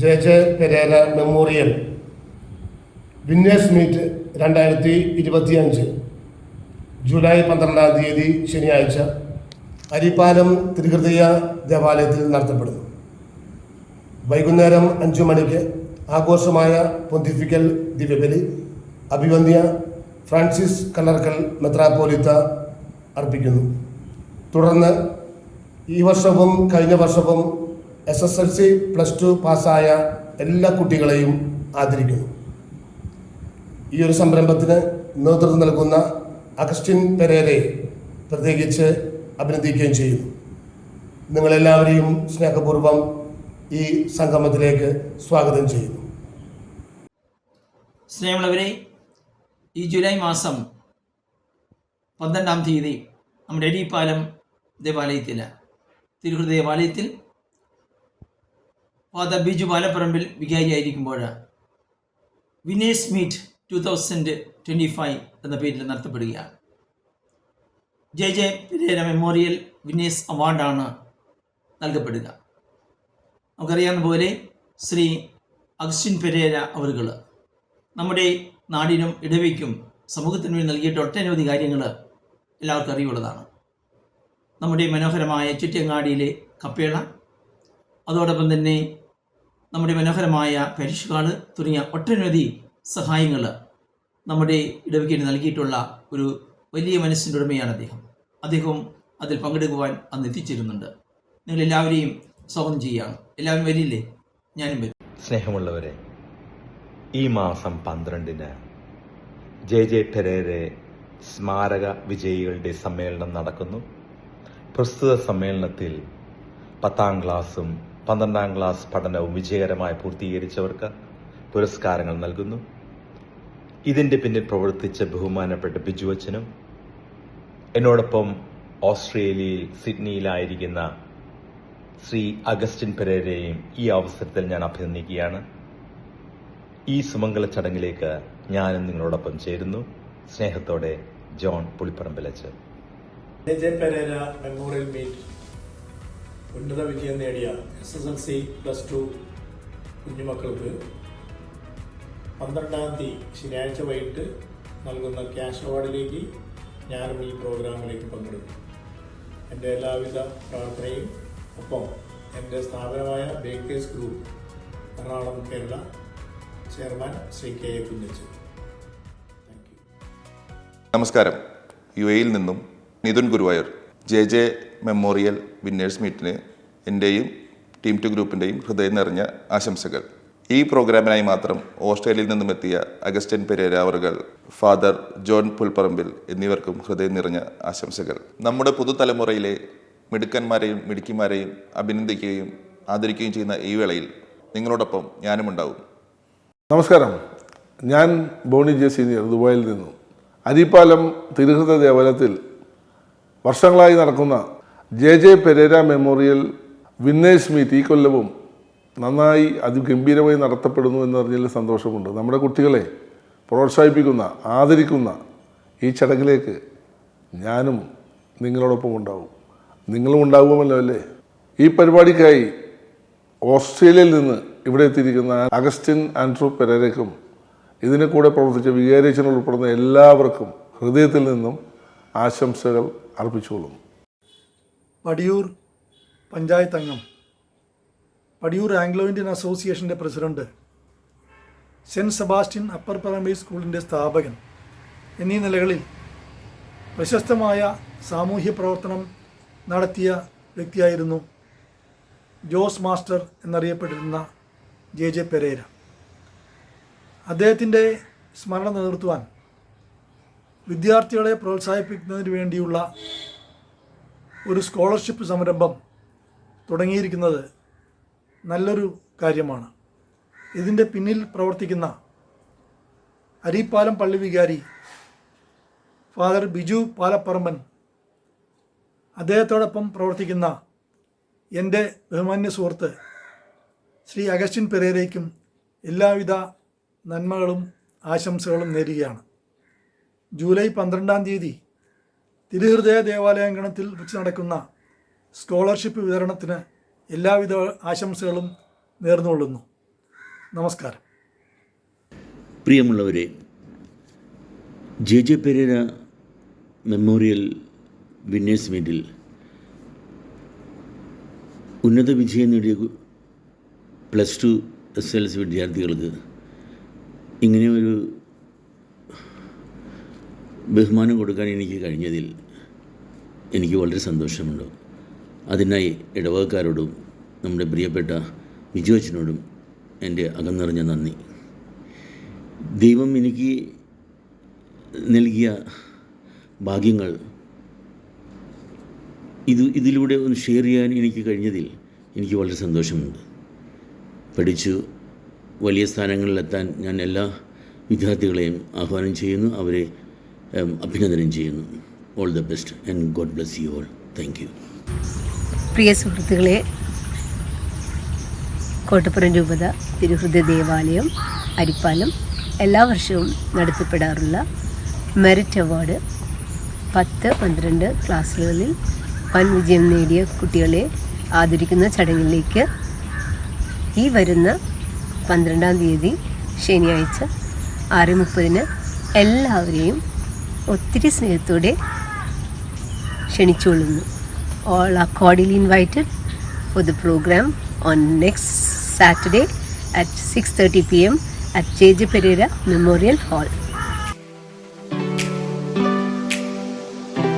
JJ Pereira memorial winners meet 2025 July 12 ശനിയാഴ്ച അരിപ്പാലം തിരുഹൃദയ ദേവാലയത്തിൽ നടത്തപ്പെടുന്നു. വൈകുന്നേരം 5 മണിക്ക് ആഘോഷമായ പൊന്തിഫിക്കൽ ദിവ്യബലി അഭിവന്ദ്യ ഫ്രാൻസിസ് കല്ലറക്കൽ മെത്രാപ്പോലിത്ത അർപ്പിക്കുന്നു. തുടർന്ന് ഈ വർഷവും കഴിഞ്ഞ വർഷവും SSLC +2 പാസ്സായ എല്ലാ കുട്ടികളെയും ആദരിക്കുന്നു. ഈ ഒരു സംരംഭത്തിന് നേതൃത്വം നൽകുന്ന അഗസ്റ്റിൻ പെരേരയെ പ്രത്യേകിച്ച് അഭിനന്ദിക്കുകയും ചെയ്യുന്നു. നിങ്ങളെല്ലാവരെയും സ്നേഹപൂർവ്വം ഈ സംഗമത്തിലേക്ക് സ്വാഗതം ചെയ്യുന്നു. സ്നേഹമുള്ളവരെ, ഈ ജൂലൈ മാസം 12 തീയതി നമ്മുടെ അരിപ്പാലം ദേവാലയത്തിൽ തിരുഹൃദയ ദേവാലയത്തിൽ ഫാദർ ബിജു പാലപ്പറമ്പിൽ വികാരിയായിരിക്കുമ്പോൾ വിന്നേഴ്സ് മീറ്റ് 2025 എന്ന പേരിൽ നടത്തപ്പെടുകയാണ്. JJ പെരേര മെമ്മോറിയൽ വിന്നേഴ്സ് അവാർഡാണ് നൽകപ്പെടുക. നമുക്കറിയാവുന്ന പോലെ ശ്രീ അഗസ്റ്റിൻ പെരേര അവറുകൾ നമ്മുടെ നാടിനും ഇടവയ്ക്കും സമൂഹത്തിനു വേണ്ടി നൽകിയിട്ട് ഒട്ടനവധി കാര്യങ്ങൾ എല്ലാവർക്കും അറിവുള്ളതാണ്. നമ്മുടെ മനോഹരമായ ചുറ്റിയങ്ങാടിയിലെ കപ്പേള, അതോടൊപ്പം തന്നെ നമ്മുടെ മനോഹരമായ പരിഷ്കാട് തുടങ്ങിയ ഒട്ടനവധി സഹായങ്ങൾ നമ്മുടെ ഇടവയ്ക്ക് നൽകിയിട്ടുള്ള ഒരു വലിയ മനസ്സിൻ്റെ ഉടമയാണ് അദ്ദേഹവും അതിൽ പങ്കെടുക്കുവാൻ അന്ന് എത്തിച്ചിരുന്നുണ്ട്. നിങ്ങളെല്ലാവരെയും സ്വാഗതം ചെയ്യുകയാണ്. എല്ലാവരും വരില്ലേ? ഞാനും വരും. സ്നേഹമുള്ളവരെ, ഈ മാസം 12 JJ പെരേര സ്മാരക വിജയികളുടെ സമ്മേളനം നടക്കുന്നു. പ്രസ്തുത സമ്മേളനത്തിൽ 10ാം ക്ലാസ്സും 12ാം ക്ലാസ് പഠനവും വിജയകരമായി പൂർത്തീകരിച്ചവർക്ക് പുരസ്കാരങ്ങൾ നൽകുന്നു. ഇതിന്റെ പിന്നിൽ പ്രവർത്തിച്ച ബഹുമാനപ്പെട്ട ബിജു അച്ഛനും എന്നോടൊപ്പം ഓസ്ട്രേലിയയിൽ സിഡ്നിയിലായിരിക്കുന്ന ശ്രീ അഗസ്റ്റിൻ പെരേരയെയും ഈ അവസരത്തിൽ ഞാൻ അഭിനന്ദിക്കുകയാണ്. ഈ സുമംഗല ചടങ്ങിലേക്ക് ഞാനും നിങ്ങളോടൊപ്പം ചേരുന്നു. സ്നേഹത്തോടെ, ജോൺ പുളിപ്പറമ്പിലച്ചൻ. JJ പെരേര മെമ്മോറിയൽ മീറ്റ് ഉന്നത വിജയം നേടിയ SSLC +2 കുഞ്ഞുമക്കൾക്ക് 12 തീയതി ശനിയാഴ്ച വൈകിട്ട് നൽകുന്ന ക്യാഷ് അവാർഡിലേക്ക് ഞാനും ഈ പ്രോഗ്രാമിലേക്ക് പങ്കെടുക്കും. എൻ്റെ എല്ലാവിധ പ്രാർത്ഥനയും ഒപ്പം എൻ്റെ സ്ഥാപനമായ bakers group Ernakulam Kerala chairman Shri KA Kunjachan. Thank you. നമസ്കാരം. UAEയിൽ നിന്നും Nithun Guruvayur. JJ memorial winners മീറ്റിന് എൻ്റെയും ടീം 2 ഗ്രൂപ്പിൻ്റെയും ഹൃദയം നിറഞ്ഞ ആശംസകൾ. ഈ പ്രോഗ്രാമിനായി മാത്രം ഓസ്ട്രേലിയയിൽ നിന്നും എത്തിയ അഗസ്റ്റിൻ പെരേര അവറുകൾ, ഫാദർ ജോൺ പുൽപ്പറമ്പിൽ എന്നിവർക്കും ഹൃദയം നിറഞ്ഞ ആശംസകൾ. നമ്മുടെ പുതുതലമുറയിലെ മിടുക്കന്മാരെയും മിടുക്കിമാരെയും അഭിനന്ദിക്കുകയും ആദരിക്കുകയും ചെയ്യുന്ന ഈ വേളയിൽ നിങ്ങളോടൊപ്പം ഞാനും ഉണ്ടാവും. നമസ്കാരം. ഞാൻ ബോണി ജെ സീനിയർ, ദുബായിൽ നിന്നും. അരിപ്പാലം തിരുഹൃദയ ദേവാലയത്തിൽ വർഷങ്ങളായി നടക്കുന്ന JJ Pereira memorial winners meet ഈ കൊല്ലവും നന്നായി അതിഗംഭീരമായി നടത്തപ്പെടുന്നു എന്നറിഞ്ഞതിൽ സന്തോഷമുണ്ട്. നമ്മുടെ കുട്ടികളെ പ്രോത്സാഹിപ്പിക്കുന്ന, ആദരിക്കുന്ന ഈ ചടങ്ങിലേക്ക് ഞാനും നിങ്ങളോടൊപ്പം ഉണ്ടാവും. നിങ്ങളും ഉണ്ടാകുമല്ലോ അല്ലേ? ഈ പരിപാടിക്കായി ഓസ്ട്രേലിയയിൽ നിന്ന് ഇവിടെ എത്തിയിരിക്കുന്ന അഗസ്റ്റിൻ ആൻഡ്രൂ പെരേരയ്ക്കും ഇതിന് കൂടെ പ്രവർത്തിച്ച വികാരിയച്ഛൻ ഉൾപ്പെടുന്ന എല്ലാവർക്കും ഹൃദയത്തിൽ നിന്നും ആശംസകൾ അർപ്പിച്ചുകൊള്ളുന്നു. പടിയൂർ പഞ്ചായത്ത് അംഗം, പടിയൂർ ആംഗ്ലോ ഇന്ത്യൻ അസോസിയേഷൻ്റെ president, saint Sebastian upper primary സ്കൂളിൻ്റെ സ്ഥാപകൻ എന്നീ നിലകളിൽ പ്രശസ്തമായ സാമൂഹ്യ പ്രവർത്തനം നടത്തിയ വ്യക്തിയായിരുന്നു ജോസ് മാസ്റ്റർ എന്നറിയപ്പെട്ടിരുന്ന JJ പെരേര. അദ്ദേഹത്തിൻ്റെ സ്മരണ നിലനിർത്തുവാൻ വിദ്യാർത്ഥികളെ പ്രോത്സാഹിപ്പിക്കുന്നതിന് വേണ്ടിയുള്ള ഒരു സ്കോളർഷിപ്പ് സംരംഭം തുടങ്ങിയിരിക്കുന്നത് നല്ലൊരു കാര്യമാണ്. ഇതിൻ്റെ പിന്നിൽ പ്രവർത്തിക്കുന്ന അരിപ്പാലം പള്ളി വികാരി ഫാദർ ബിജു പാലപ്പറമ്പൻ, അദ്ദേഹത്തോടൊപ്പം പ്രവർത്തിക്കുന്ന എൻ്റെ ബഹുമാന്യ സുഹൃത്ത് ശ്രീ അഗസ്റ്റിൻ പെരേരയ്ക്കും എല്ലാവിധ നന്മകളും ആശംസകളും നേരുകയാണ്. ജൂലൈ 12 തീയതി തിരുഹൃദയ ദേവാലയാങ്കണത്തിൽ വെച്ച് നടക്കുന്ന സ്കോളർഷിപ്പ് വിതരണത്തിന് എല്ലാവിധ ആശംസകളും നേർന്നുകൊള്ളുന്നു. നമസ്കാരം. പ്രിയമുള്ളവരെ, ജെ പെരേര മെമ്മോറിയൽ വിന്നേഴ്സ് മീറ്റിൽ ഉന്നത വിജയം നേടിയ +2 SLC വിദ്യാർത്ഥികൾക്ക് ഇങ്ങനെ ഒരു ബഹുമാനം കൊടുക്കാൻ എനിക്ക് കഴിഞ്ഞതിൽ എനിക്ക് വളരെ സന്തോഷമുണ്ട്. അതിനായി ഇടവകക്കാരോടും നമ്മുടെ പ്രിയപ്പെട്ട വിജോച്ചനോടും എൻ്റെ അകം നിറഞ്ഞ നന്ദി. ദൈവം എനിക്ക് നൽകിയ ഭാഗ്യങ്ങൾ ഇതിലൂടെ ഒന്ന് ഷെയർ ചെയ്യാൻ എനിക്ക് കഴിഞ്ഞതിൽ എനിക്ക് വളരെ സന്തോഷമുണ്ട്. പഠിച്ചു വലിയ സ്ഥാനങ്ങളിലെത്താൻ ഞാൻ എല്ലാ വിദ്യാർത്ഥികളെയും ആഹ്വാനം ചെയ്യുന്നു, അവരെ അഭിനന്ദനം ചെയ്യുന്നു. All the best and God bless you all. Thank you. പ്രിയ സുഹൃത്തുക്കളെ, കോട്ടപ്പുറം രൂപത തിരുഹൃദയ ദേവാലയം അരിപ്പാലം എല്ലാ വർഷവും നടത്തപ്പെടാറുള്ള മെറിറ്റ് അവാർഡ് 10-12 ക്ലാസ്സുകളിൽ വൻ വിജയം നേടിയ കുട്ടികളെ ആദരിക്കുന്ന ചടങ്ങിലേക്ക് ഈ വരുന്ന 12-ാം തീയതി ശനിയാഴ്ച 6:30 എല്ലാവരെയും ഒത്തിരി സ്നേഹത്തോടെ ക്ഷണിച്ചുകൊള്ളുന്നു. All are cordially invited for the program on next Saturday at 6:30 p.m. at J.J. Perera Memorial Hall.